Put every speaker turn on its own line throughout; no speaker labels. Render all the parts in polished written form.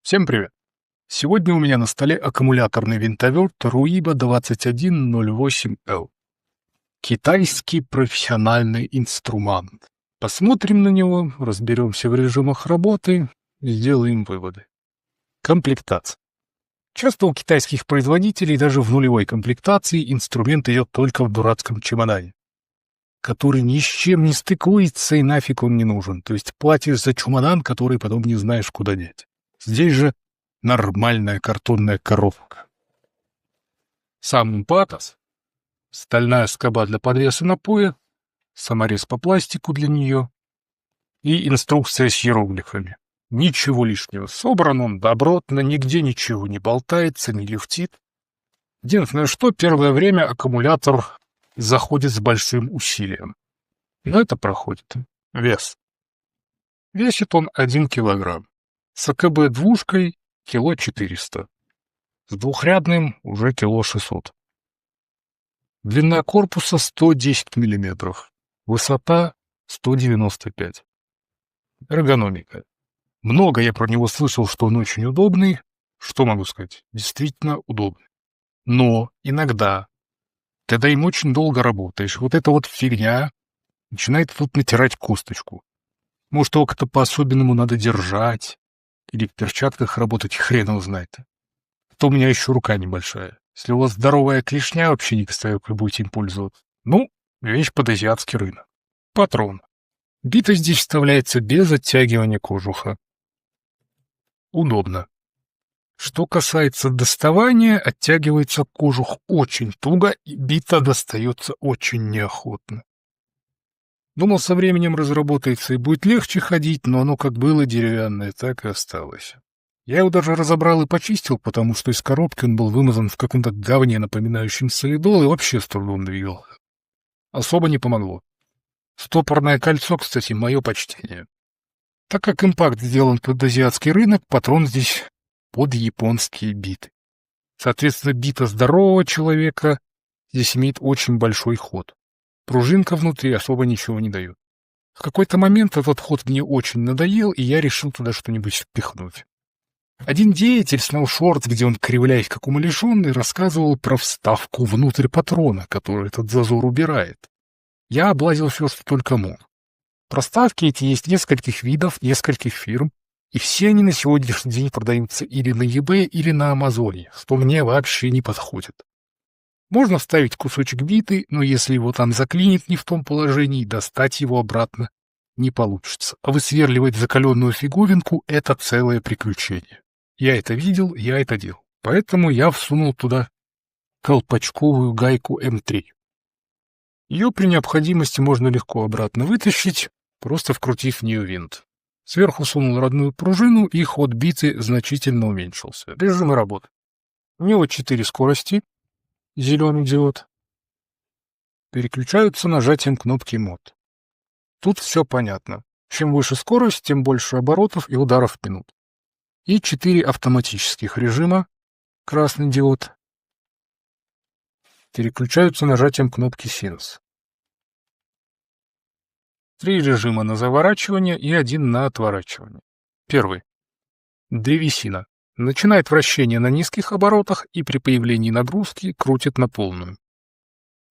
Всем привет! Сегодня у меня на столе аккумуляторный винтоверт Ruiba 2108L. Китайский профессиональный инструмент. Посмотрим на него, разберемся в режимах работы и сделаем выводы. Комплектация. Часто у китайских производителей даже в нулевой комплектации инструмент идет только в дурацком чемодане, который ни с чем не стыкуется и нафиг он не нужен. То есть платишь за чемодан, который потом не знаешь, куда деть. Здесь же нормальная картонная коробка. Сам патос, стальная скоба для подвеса напоя, саморез по пластику для нее и инструкция с иероглифами. Ничего лишнего. Собран он добротно, нигде ничего не болтается, не люфтит. Единственное, что первое время аккумулятор заходит с большим усилием. Но это проходит. Вес. Весит он 1 килограмм. С АКБ двушкой кило 400. С двухрядным уже кило 600. Длина корпуса 110 миллиметров. Высота 195. Эргономика. Много я про него слышал, что он очень удобный. Что могу сказать? Действительно удобный. Но иногда, когда им очень долго работаешь, вот эта вот фигня начинает тут натирать косточку. Может, его как-то по-особенному надо держать, или в перчатках работать, хрен его знает. А то у меня еще рука небольшая. Если у вас здоровая клешня, вообще не представляю, как будете им пользоваться. Ну, вещь под азиатский рынок. Патрон. Бита здесь вставляется без оттягивания кожуха. Удобно. Что касается доставания, оттягивается кожух очень туго, и бита достается очень неохотно. Думал, со временем разработается и будет легче ходить, но оно как было деревянное, так и осталось. Я его даже разобрал и почистил, потому что из коробки он был вымазан в каком-то говне, напоминающем солидол, и вообще с трудом двигал. Особо не помогло. Стопорное кольцо, кстати, мое почтение. Так как импакт сделан под азиатский рынок, патрон здесь под японские биты. Соответственно, бита здорового человека здесь имеет очень большой ход. Пружинка внутри особо ничего не дает. В какой-то момент этот ход мне очень надоел, и я решил туда что-нибудь впихнуть. Один деятель снял шорт, где он, кривляясь как умалишенный, рассказывал про вставку внутрь патрона, который этот зазор убирает. Я облазил все, что только мог. Проставки эти есть нескольких видов, нескольких фирм, и все они на сегодняшний день продаются или на eBay, или на Амазоне, что мне вообще не подходит. Можно вставить кусочек биты, но если его там заклинит не в том положении, достать его обратно не получится. А высверливать закаленную фиговинку — это целое приключение. Я это видел, я это делал. Поэтому я всунул туда колпачковую гайку М3. Ее при необходимости можно легко обратно вытащить, просто вкрутив в нее винт. Сверху сунул родную пружину, и ход биты значительно уменьшился. Режимы работы. У него 4 скорости. Зеленый диод. Переключаются нажатием кнопки мод. Тут все понятно. Чем выше скорость, тем больше оборотов и ударов в минуту. И 4 автоматических режима. Красный диод. Переключаются нажатием кнопки синус. 3 режима на заворачивание и 1 на отворачивание. Первый. Древесина. Начинает вращение на низких оборотах и при появлении нагрузки крутит на полную.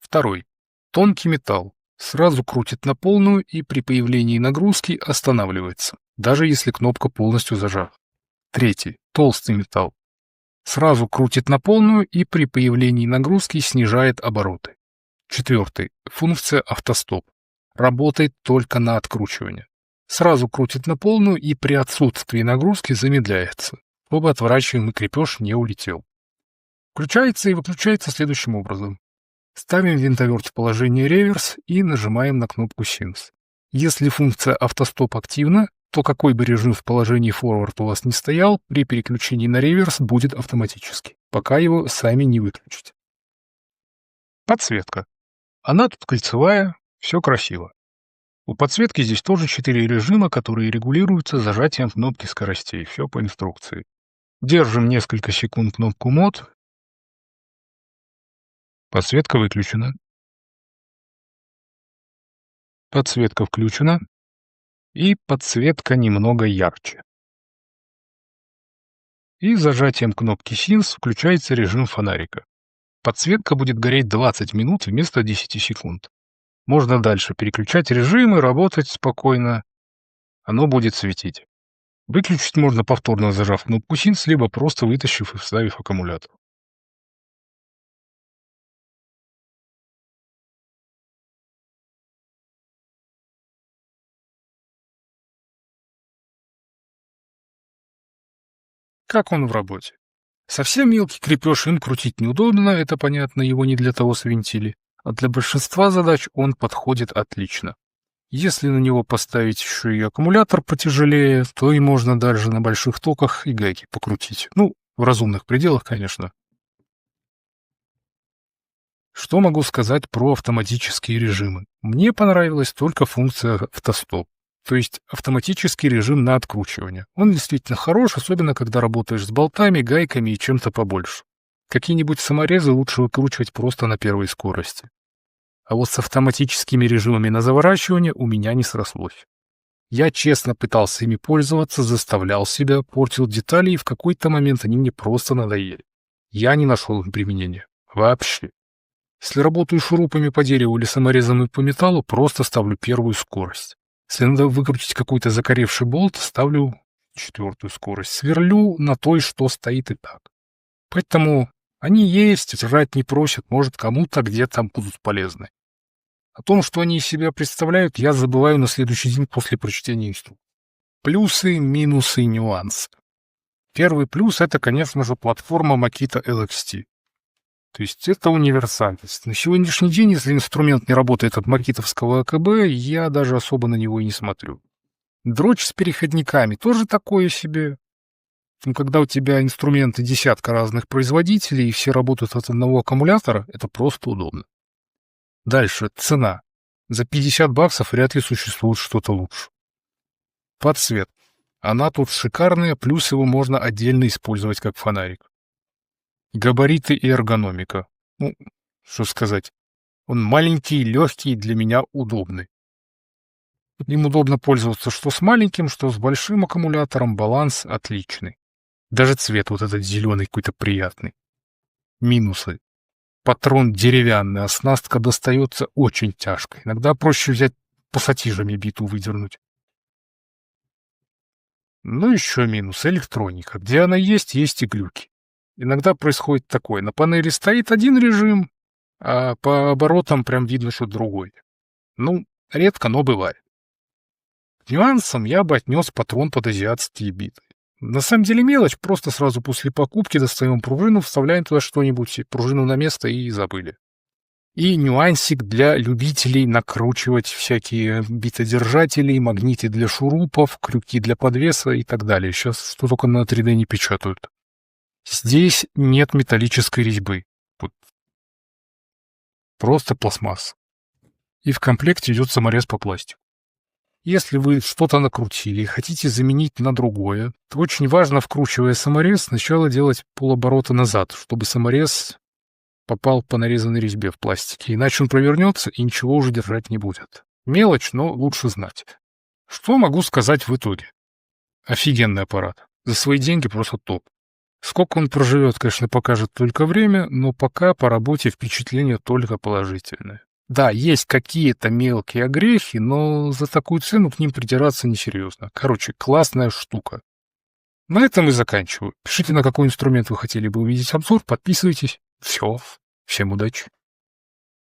Второй. Тонкий металл. Сразу крутит на полную и при появлении нагрузки останавливается, даже если кнопка полностью зажата. Третий. Толстый металл. Сразу крутит на полную и при появлении нагрузки снижает обороты. Четвертый. Функция автостоп. Работает только на откручивание. Сразу крутит на полную и при отсутствии нагрузки замедляется, чтобы отворачиваемый крепеж не улетел. Включается и выключается следующим образом. Ставим винтоверт в положение реверс и нажимаем на кнопку синус. Если функция автостоп активна, то какой бы режим в положении форвард у вас ни стоял, при переключении на реверс будет автоматически, пока его сами не выключите. Подсветка. Она тут кольцевая, все красиво. У подсветки здесь тоже 4 режима, которые регулируются зажатием кнопки скоростей. Все по инструкции. Держим несколько секунд кнопку мод. Подсветка выключена. Подсветка включена. И подсветка немного ярче. и зажатием кнопки SYNC включается режим фонарика. Подсветка будет гореть 20 минут вместо 10 секунд. Можно дальше переключать режимы, работать спокойно. Оно будет светить. Выключить можно, повторно зажав кнопку SYNC, либо просто вытащив и вставив аккумулятор. Как он в работе? Совсем мелкий крепеж им крутить неудобно, это понятно, его не для того свинтили. А для большинства задач он подходит отлично. Если на него поставить еще и аккумулятор потяжелее, то и можно даже на больших токах и гайки покрутить. Ну, в разумных пределах, конечно. Что могу сказать про автоматические режимы? Мне понравилась только функция автостоп, то есть автоматический режим на откручивание. Он действительно хорош, особенно когда работаешь с болтами, гайками и чем-то побольше. Какие-нибудь саморезы лучше выкручивать просто на первой скорости. А вот с автоматическими режимами на заворачивание у меня не срослось. Я честно пытался ими пользоваться, заставлял себя, портил детали, и в какой-то момент они мне просто надоели. Я не нашел им применения. Вообще. Если работаю шурупами по дереву или саморезами по металлу, просто ставлю первую скорость. Если надо выкрутить какой-то закоревший болт, ставлю 4-ю скорость. Сверлю на той, что стоит и так. Поэтому они есть, жрать не просят, может, кому-то где-то будут полезны. О том, что они из себя представляют, я забываю на следующий день после прочтения инструкции. Плюсы, минусы, нюансы. Первый плюс — это, конечно же, платформа Makita LXT. То есть это универсальность. На сегодняшний день, если инструмент не работает от макитовского АКБ, я даже особо на него и не смотрю. Дрочь с переходниками тоже такое себе. Но когда у тебя инструменты десятка разных производителей и все работают от одного аккумулятора, это просто удобно. Дальше цена. За $50 вряд ли существует что-то лучше. Подсветка. Она тут шикарная, плюс его можно отдельно использовать как фонарик. Габариты и эргономика. Ну, что сказать. Он маленький, легкий, для меня удобный. Им удобно пользоваться что с маленьким, что с большим аккумулятором. Баланс отличный. Даже цвет вот этот зеленый какой-то приятный. Минусы. Патрон деревянный, оснастка достается очень тяжко. Иногда проще взять пассатижами биту выдернуть. Ну, еще минус — электроника. Где она есть, есть и глюки. Иногда происходит такое. На панели стоит один режим, а по оборотам прям видно, что другой. Ну, редко, но бывает. К нюансам я бы отнес патрон под азиатские биты. На самом деле мелочь, просто сразу после покупки достаем пружину, вставляем туда что-нибудь, пружину на место и забыли. И нюансик для любителей накручивать всякие битодержатели, магниты для шурупов, крюки для подвеса и так далее. Сейчас что только на 3D не печатают. Здесь нет металлической резьбы. Вот. Просто пластмасса. И в комплекте идет саморез по пластику. Если вы что-то накрутили и хотите заменить на другое, то очень важно, вкручивая саморез, сначала делать полоборота назад, чтобы саморез попал по нарезанной резьбе в пластике. Иначе он провернется и ничего уже держать не будет. Мелочь, но лучше знать. Что могу сказать в итоге? Офигенный аппарат. За свои деньги просто топ. Сколько он проживет, конечно, покажет только время, но пока по работе впечатление только положительное. Да, есть какие-то мелкие огрехи, но за такую цену к ним придираться несерьезно. Короче, классная штука. На этом и заканчиваю. Пишите, на какой инструмент вы хотели бы увидеть обзор, подписывайтесь. Все. Всем удачи.